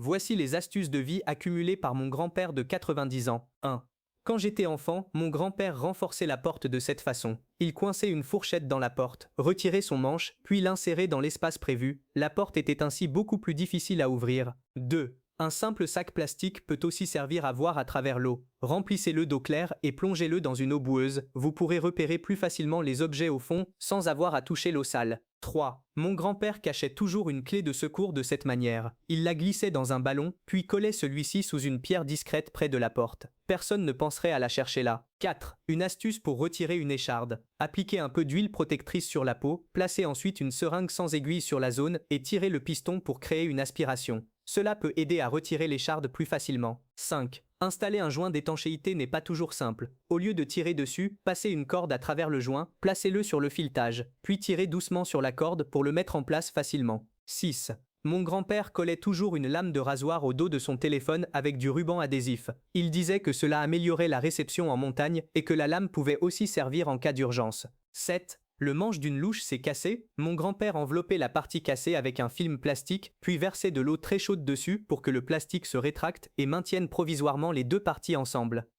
Voici les astuces de vie accumulées par mon grand-père de 90 ans. 1. Quand j'étais enfant, mon grand-père renforçait la porte de cette façon. Il coinçait une fourchette dans la porte, retirait son manche, puis l'insérait dans l'espace prévu. La porte était ainsi beaucoup plus difficile à ouvrir. 2. Un simple sac plastique peut aussi servir à voir à travers l'eau. Remplissez-le d'eau claire et plongez-le dans une eau boueuse. Vous pourrez repérer plus facilement les objets au fond sans avoir à toucher l'eau sale. 3. Mon grand-père cachait toujours une clé de secours de cette manière. Il la glissait dans un ballon, puis collait celui-ci sous une pierre discrète près de la porte. Personne ne penserait à la chercher là. 4. Une astuce pour retirer une écharde. Appliquez un peu d'huile protectrice sur la peau, placez ensuite une seringue sans aiguille sur la zone et tirez le piston pour créer une aspiration. Cela peut aider à retirer l'écharde plus facilement. 5. Installer un joint d'étanchéité n'est pas toujours simple. Au lieu de tirer dessus, passez une corde à travers le joint, placez-le sur le filetage, puis tirez doucement sur la corde pour le mettre en place facilement. 6. Mon grand-père collait toujours une lame de rasoir au dos de son téléphone avec du ruban adhésif. Il disait que cela améliorait la réception en montagne et que la lame pouvait aussi servir en cas d'urgence. 7. Le manche d'une louche s'est cassé, mon grand-père enveloppait la partie cassée avec un film plastique, puis versait de l'eau très chaude dessus pour que le plastique se rétracte et maintienne provisoirement les deux parties ensemble.